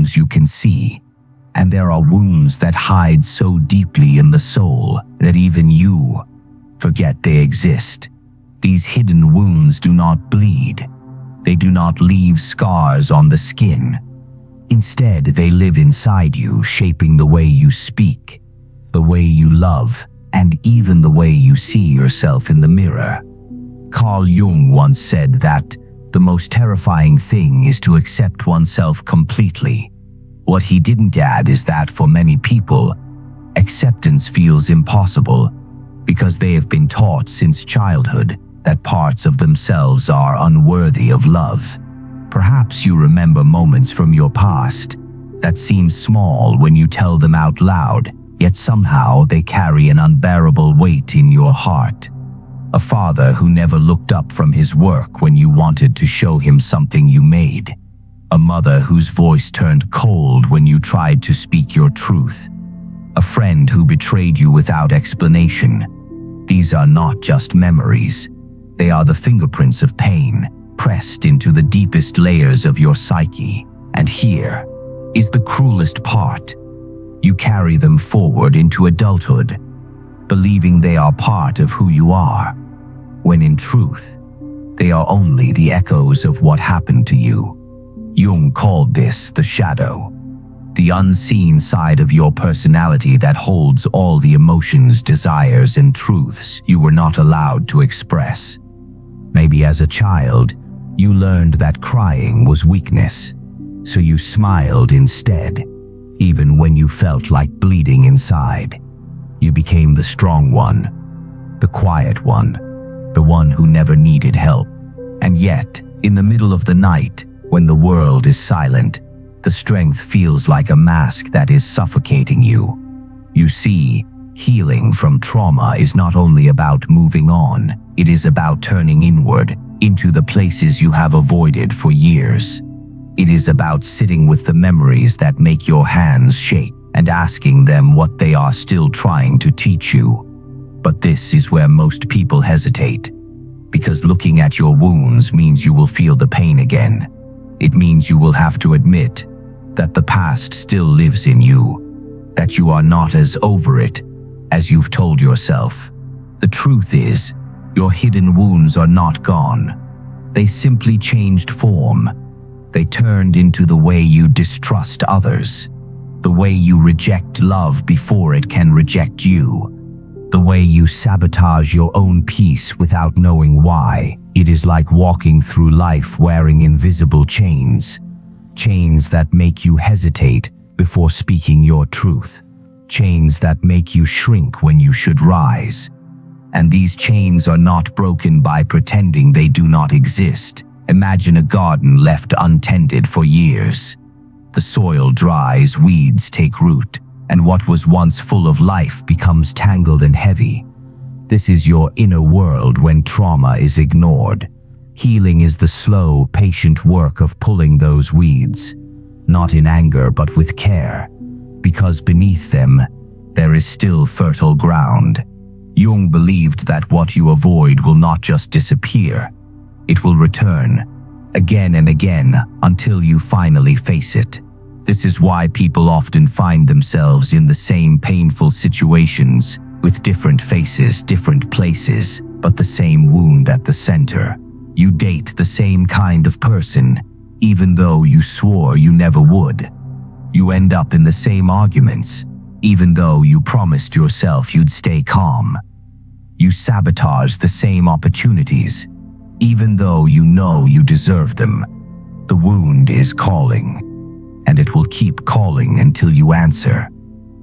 wounds you can see, and there are wounds that hide so deeply in the soul that even you forget they exist. These hidden wounds do not bleed. They do not leave scars on the skin. Instead, they live inside you, shaping the way you speak, the way you love, and even the way you see yourself in the mirror. Carl Jung once said that the most terrifying thing is to accept oneself completely. What he didn't add is that for many people, acceptance feels impossible because they have been taught since childhood that parts of themselves are unworthy of love. Perhaps you remember moments from your past that seem small when you tell them out loud, yet somehow they carry an unbearable weight in your heart. A father who never looked up from his work when you wanted to show him something you made. A mother whose voice turned cold when you tried to speak your truth. A friend who betrayed you without explanation. These are not just memories. They are the fingerprints of pain, pressed into the deepest layers of your psyche. And here is the cruelest part. You carry them forward into adulthood, believing they are part of who you are, when in truth, they are only the echoes of what happened to you. Jung called this the shadow, the unseen side of your personality that holds all the emotions, desires, and truths you were not allowed to express. Maybe as a child, you learned that crying was weakness, so you smiled instead, even when you felt like bleeding inside. You became the strong one, the quiet one, the one who never needed help. And yet, in the middle of the night, when the world is silent, the strength feels like a mask that is suffocating you. You see, healing from trauma is not only about moving on, it is about turning inward, into the places you have avoided for years. It is about sitting with the memories that make your hands shake and asking them what they are still trying to teach you. But this is where most people hesitate, because looking at your wounds means you will feel the pain again. It means you will have to admit that the past still lives in you, that you are not as over it as you've told yourself. The truth is, your hidden wounds are not gone. They simply changed form. They turned into the way you distrust others, the way you reject love before it can reject you, the way you sabotage your own peace without knowing why. It is like walking through life wearing invisible chains, chains that make you hesitate before speaking your truth, chains that make you shrink when you should rise. And these chains are not broken by pretending they do not exist. Imagine a garden left untended for years. The soil dries, weeds take root, and what was once full of life becomes tangled and heavy. This is your inner world when trauma is ignored. Healing is the slow, patient work of pulling those weeds, not in anger but with care, because beneath them, there is still fertile ground. Jung believed that what you avoid will not just disappear, it will return, again and again, until you finally face it. This is why people often find themselves in the same painful situations, with different faces, different places, but the same wound at the center. You date the same kind of person, even though you swore you never would. You end up in the same arguments, even though you promised yourself you'd stay calm. You sabotage the same opportunities, even though you know you deserve them. The wound is calling, and it will keep calling until you answer.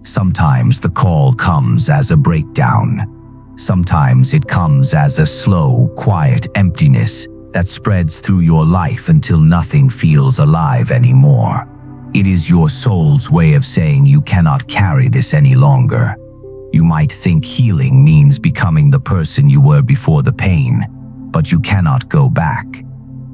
Sometimes the call comes as a breakdown. Sometimes it comes as a slow, quiet emptiness that spreads through your life until nothing feels alive anymore. It is your soul's way of saying you cannot carry this any longer. You might think healing means becoming the person you were before the pain, but you cannot go back.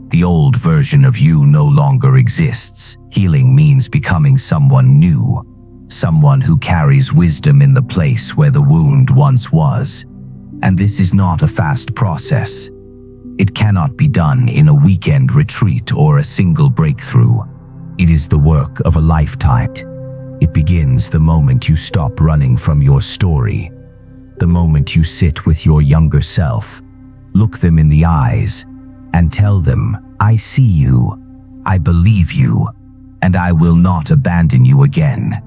The old version of you no longer exists. Healing means becoming someone new. Someone who carries wisdom in the place where the wound once was. And this is not a fast process. It cannot be done in a weekend retreat or a single breakthrough. It is the work of a lifetime. It begins the moment you stop running from your story, the moment you sit with your younger self, look them in the eyes, and tell them, "I see you, I believe you, and I will not abandon you again."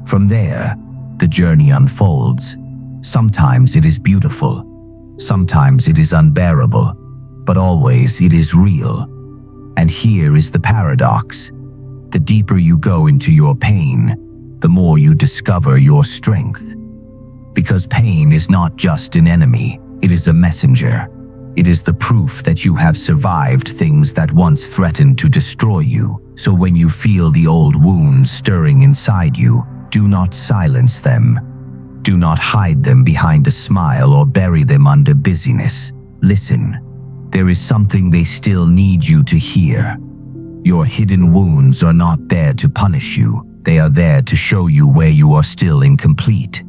From there, the journey unfolds. Sometimes it is beautiful, sometimes it is unbearable, but always it is real. And here is the paradox. The deeper you go into your pain, the more you discover your strength. Because pain is not just an enemy, it is a messenger. It is the proof that you have survived things that once threatened to destroy you. So when you feel the old wounds stirring inside you, do not silence them. Do not hide them behind a smile or bury them under busyness. Listen. There is something they still need you to hear. Your hidden wounds are not there to punish you. They are there to show you where you are still incomplete.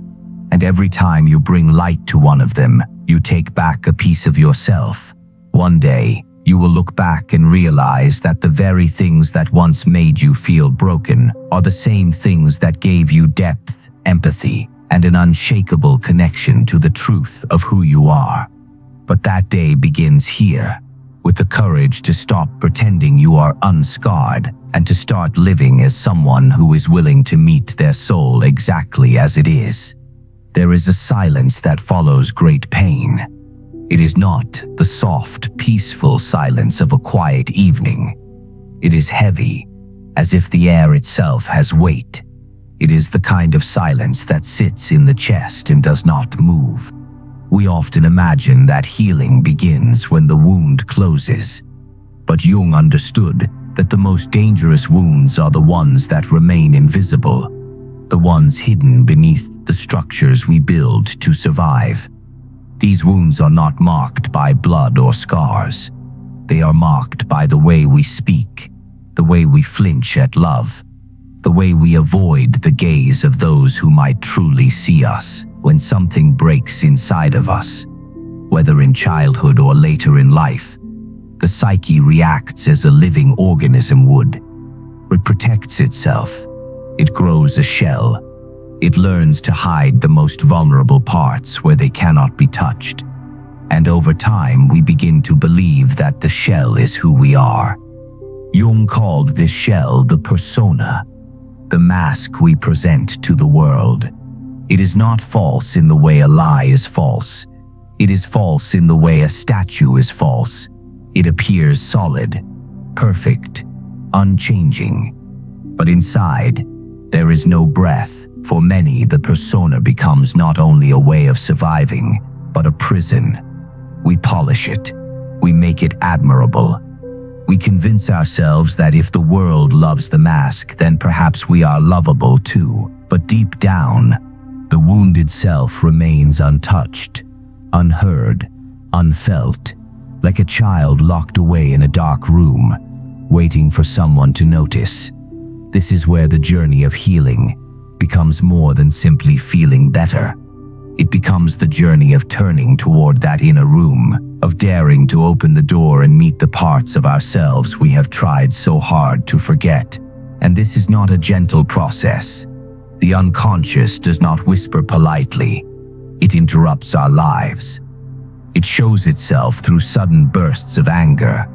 And every time you bring light to one of them, you take back a piece of yourself. One day, you will look back and realize that the very things that once made you feel broken are the same things that gave you depth, empathy, and an unshakable connection to the truth of who you are. But that day begins here, with the courage to stop pretending you are unscarred and to start living as someone who is willing to meet their soul exactly as it is. There is a silence that follows great pain. It is not the soft, peaceful silence of a quiet evening. It is heavy, as if the air itself has weight. It is the kind of silence that sits in the chest and does not move. We often imagine that healing begins when the wound closes. But Jung understood that the most dangerous wounds are the ones that remain invisible, the ones hidden beneath the structures we build to survive. These wounds are not marked by blood or scars. They are marked by the way we speak, the way we flinch at love, the way we avoid the gaze of those who might truly see us. When something breaks inside of us, whether in childhood or later in life, the psyche reacts as a living organism would. It protects itself. It grows a shell. It learns to hide the most vulnerable parts where they cannot be touched. And over time, we begin to believe that the shell is who we are. Jung called this shell the persona, the mask we present to the world. It is not false in the way a lie is false. It is false in the way a statue is false. It appears solid, perfect, unchanging. But inside, there is no breath. For many, the persona becomes not only a way of surviving, but a prison. We polish it. We make it admirable. We convince ourselves that if the world loves the mask, then perhaps we are lovable too. But deep down, the wounded self remains untouched, unheard, unfelt, like a child locked away in a dark room, waiting for someone to notice. This is where the journey of healing becomes more than simply feeling better. It becomes the journey of turning toward that inner room, of daring to open the door and meet the parts of ourselves we have tried so hard to forget. And this is not a gentle process. The unconscious does not whisper politely. It interrupts our lives. It shows itself through sudden bursts of anger,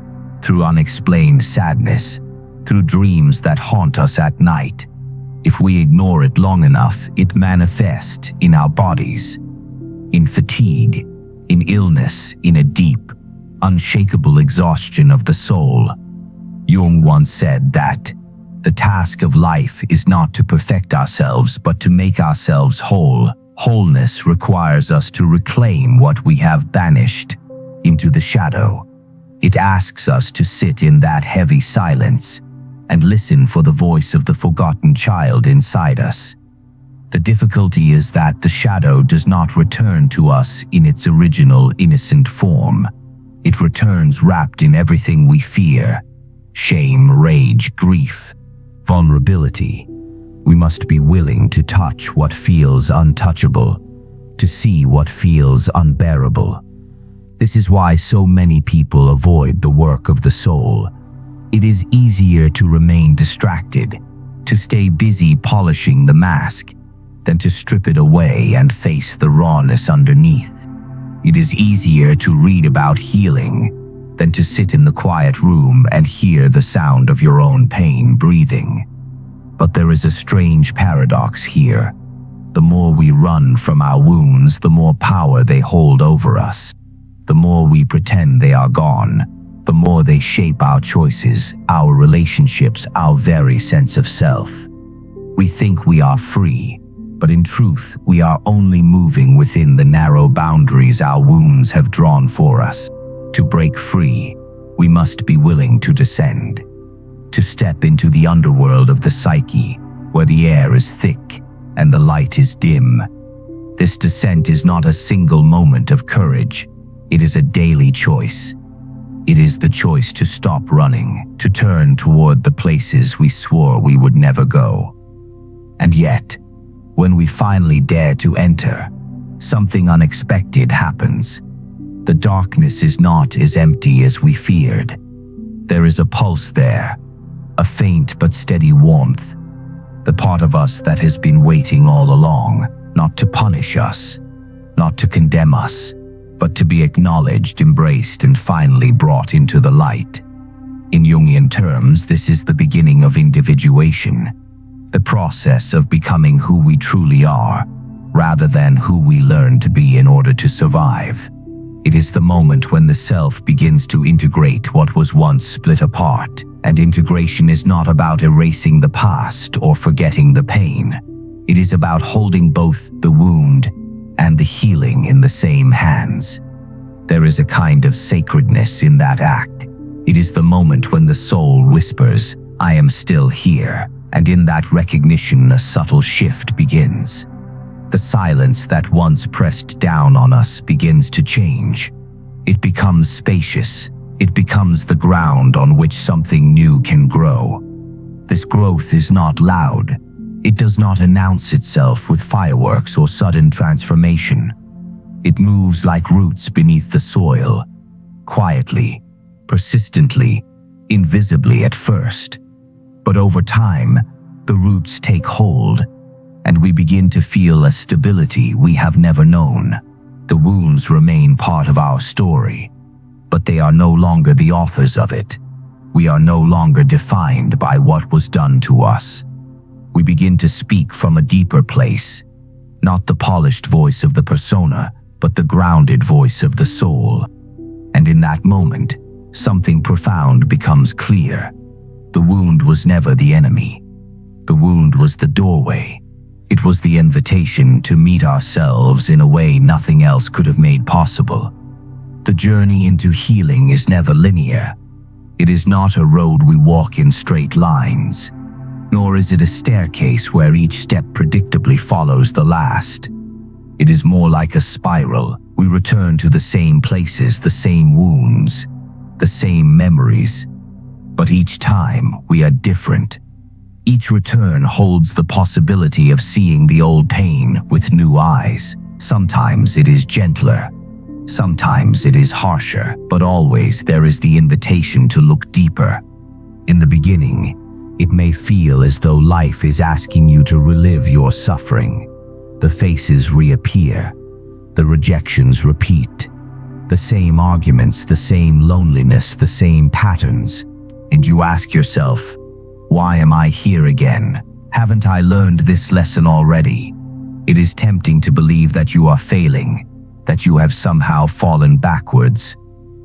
through unexplained sadness, through dreams that haunt us at night. If we ignore it long enough, it manifests in our bodies, in fatigue, in illness, in a deep, unshakable exhaustion of the soul. Jung once said that the task of life is not to perfect ourselves, but to make ourselves whole. Wholeness requires us to reclaim what we have banished into the shadow. It asks us to sit in that heavy silence and listen for the voice of the forgotten child inside us. The difficulty is that the shadow does not return to us in its original innocent form. It returns wrapped in everything we fear: shame, rage, grief, vulnerability. We must be willing to touch what feels untouchable, to see what feels unbearable. This is why so many people avoid the work of the soul. It is easier to remain distracted, to stay busy polishing the mask, than to strip it away and face the rawness underneath. It is easier to read about healing than to sit in the quiet room and hear the sound of your own pain breathing. But there is a strange paradox here. The more we run from our wounds, the more power they hold over us. The more we pretend they are gone, the more they shape our choices, our relationships, our very sense of self. We think we are free, but in truth, we are only moving within the narrow boundaries our wounds have drawn for us. To break free, we must be willing to descend, to step into the underworld of the psyche, where the air is thick and the light is dim. This descent is not a single moment of courage. It is a daily choice. It is the choice to stop running, to turn toward the places we swore we would never go. And yet, when we finally dare to enter, something unexpected happens. The darkness is not as empty as we feared. There is a pulse there, a faint but steady warmth, the part of us that has been waiting all along, not to punish us, not to condemn us, but to be acknowledged, embraced, and finally brought into the light. In Jungian terms, this is the beginning of individuation, the process of becoming who we truly are, rather than who we learn to be in order to survive. It is the moment when the self begins to integrate what was once split apart, and integration is not about erasing the past or forgetting the pain. It is about holding both the wound and the healing in the same hands. There is a kind of sacredness in that act. It is the moment when the soul whispers, "I am still here," and in that recognition a subtle shift begins. The silence that once pressed down on us begins to change. It becomes spacious. It becomes the ground on which something new can grow. This growth is not loud. It does not announce itself with fireworks or sudden transformation. It moves like roots beneath the soil, quietly, persistently, invisibly at first. But over time, the roots take hold, and we begin to feel a stability we have never known. The wounds remain part of our story, but they are no longer the authors of it. We are no longer defined by what was done to us. We begin to speak from a deeper place, not the polished voice of the persona, but the grounded voice of the soul. And in that moment, something profound becomes clear. The wound was never the enemy. The wound was the doorway. It was the invitation to meet ourselves in a way nothing else could have made possible. The journey into healing is never linear. It is not a road we walk in straight lines, nor is it a staircase where each step predictably follows the last. It is more like a spiral. We return to the same places, the same wounds, the same memories. But each time, we are different. Each return holds the possibility of seeing the old pain with new eyes. Sometimes it is gentler. Sometimes it is harsher, but always there is the invitation to look deeper. In the beginning, it may feel as though life is asking you to relive your suffering. The faces reappear. The rejections repeat. The same arguments, the same loneliness, the same patterns. And you ask yourself, why am I here again? Haven't I learned this lesson already? It is tempting to believe that you are failing, that you have somehow fallen backwards.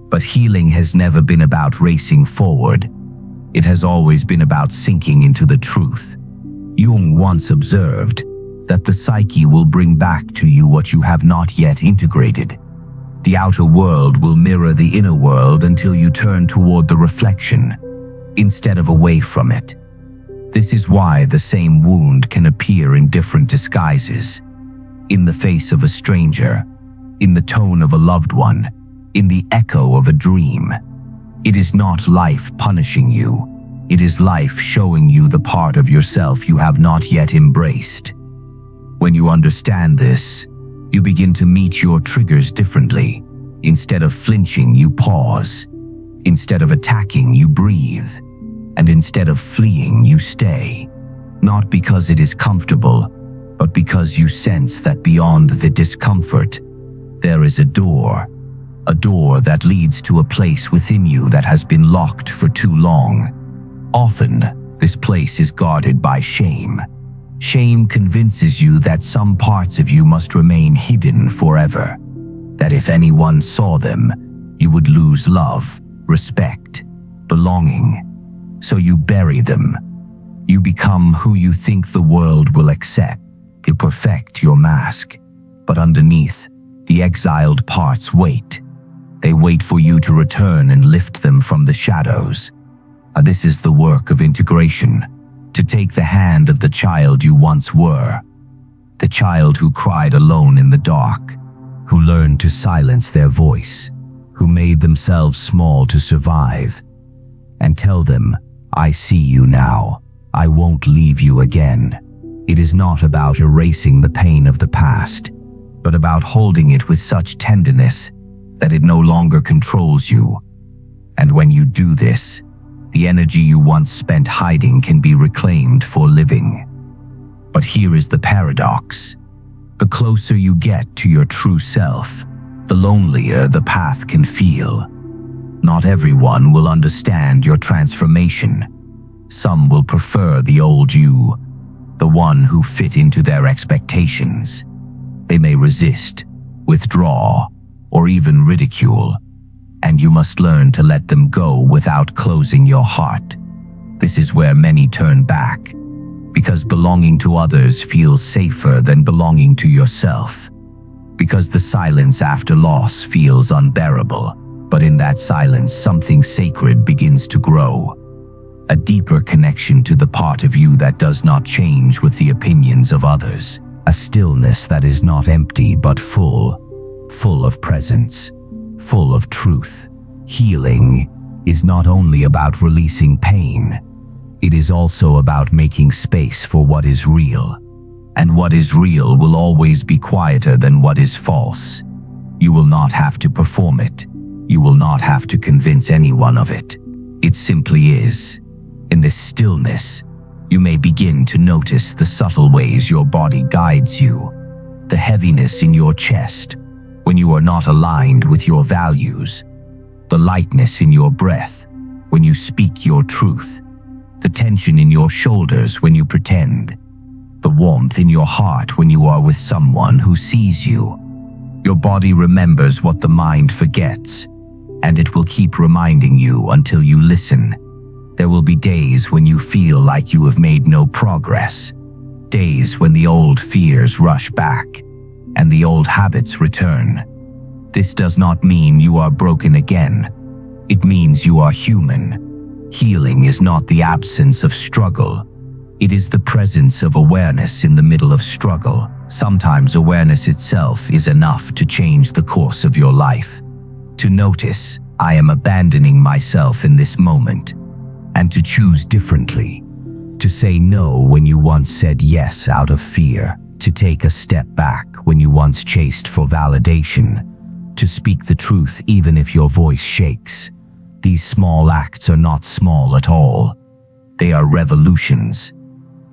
But healing has never been about racing forward. It has always been about sinking into the truth. Jung once observed that the psyche will bring back to you what you have not yet integrated. The outer world will mirror the inner world until you turn toward the reflection, instead of away from it. This is why the same wound can appear in different disguises. In the face of a stranger, in the tone of a loved one, in the echo of a dream. It is not life punishing you. It is life showing you the part of yourself you have not yet embraced. When you understand this, you begin to meet your triggers differently. Instead of flinching, you pause. Instead of attacking, you breathe. And instead of fleeing, you stay. Not because it is comfortable, but because you sense that beyond the discomfort, there is a door that leads to a place within you that has been locked for too long. Often, this place is guarded by shame. Shame convinces you that some parts of you must remain hidden forever, that if anyone saw them, you would lose love, respect, belonging. So you bury them. You become who you think the world will accept. You perfect your mask, but underneath, the exiled parts wait. They wait for you to return and lift them from the shadows. This is the work of integration, to take the hand of the child you once were, the child who cried alone in the dark, who learned to silence their voice, who made themselves small to survive, and tell them, I see you now. I won't leave you again. It is not about erasing the pain of the past, but about holding it with such tenderness that it no longer controls you. And when you do this, the energy you once spent hiding can be reclaimed for living. But here is the paradox. The closer you get to your true self, the lonelier the path can feel. Not everyone will understand your transformation. Some will prefer the old you, the one who fit into their expectations. They may resist, withdraw, or even ridicule, and you must learn to let them go without closing your heart. This is where many turn back, because belonging to others feels safer than belonging to yourself, because the silence after loss feels unbearable, but in that silence something sacred begins to grow. A deeper connection to the part of you that does not change with the opinions of others. A stillness that is not empty but full of presence, full of truth. Healing is not only about releasing pain, it is also about making space for what is real. And what is real will always be quieter than what is false. You will not have to perform it. You will not have to convince anyone of it. It simply is. In this stillness, you may begin to notice the subtle ways your body guides you, the heaviness in your chest when you are not aligned with your values, the lightness in your breath when you speak your truth, the tension in your shoulders when you pretend, the warmth in your heart when you are with someone who sees you. Your body remembers what the mind forgets, and it will keep reminding you until you listen. There will be days when you feel like you have made no progress, days when the old fears rush back and the old habits return. This does not mean you are broken again. It means you are human. Healing is not the absence of struggle. It is the presence of awareness in the middle of struggle. Sometimes awareness itself is enough to change the course of your life. To notice, I am abandoning myself in this moment. And to choose differently, to say no when you once said yes out of fear, to take a step back when you once chased for validation, to speak the truth even if your voice shakes. These small acts are not small at all. They are revolutions.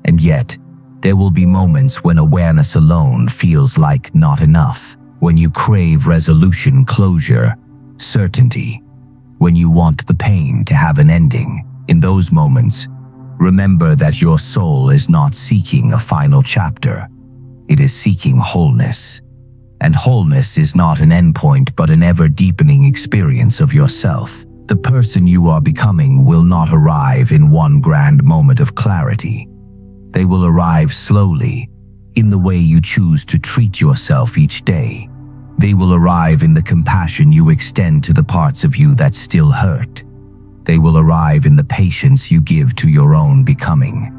And yet, there will be moments when awareness alone feels like not enough, when you crave resolution, closure, certainty, when you want the pain to have an ending. In those moments, remember that your soul is not seeking a final chapter. It is seeking wholeness. And wholeness is not an endpoint but an ever-deepening experience of yourself. The person you are becoming will not arrive in one grand moment of clarity. They will arrive slowly, in the way you choose to treat yourself each day. They will arrive in the compassion you extend to the parts of you that still hurt. They will arrive in the patience you give to your own becoming.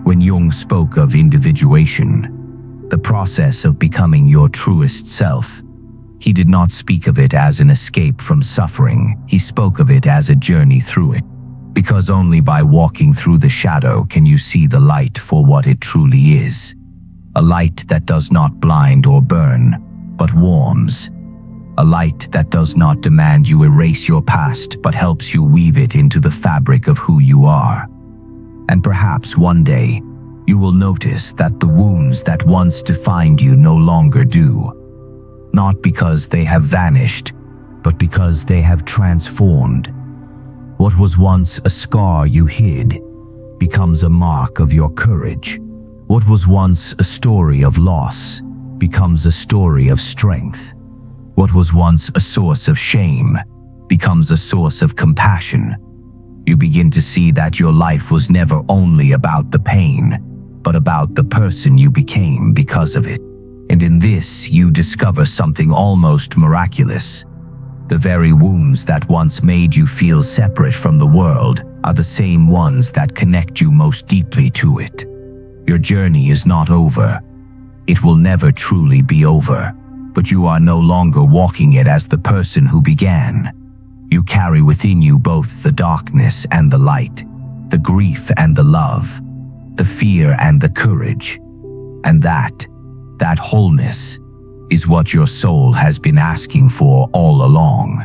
When Jung spoke of individuation, the process of becoming your truest self, he did not speak of it as an escape from suffering. He spoke of it as a journey through it. Because only by walking through the shadow can you see the light for what it truly is. A light that does not blind or burn, but warms. A light that does not demand you erase your past but helps you weave it into the fabric of who you are. And perhaps one day, you will notice that the wounds that once defined you no longer do. Not because they have vanished, but because they have transformed. What was once a scar you hid becomes a mark of your courage. What was once a story of loss becomes a story of strength. What was once a source of shame becomes a source of compassion. You begin to see that your life was never only about the pain, but about the person you became because of it. And in this, you discover something almost miraculous. The very wounds that once made you feel separate from the world are the same ones that connect you most deeply to it. Your journey is not over. It will never truly be over, but you are no longer walking it as the person who began. You carry within you both the darkness and the light, the grief and the love, the fear and the courage. And that wholeness is what your soul has been asking for all along.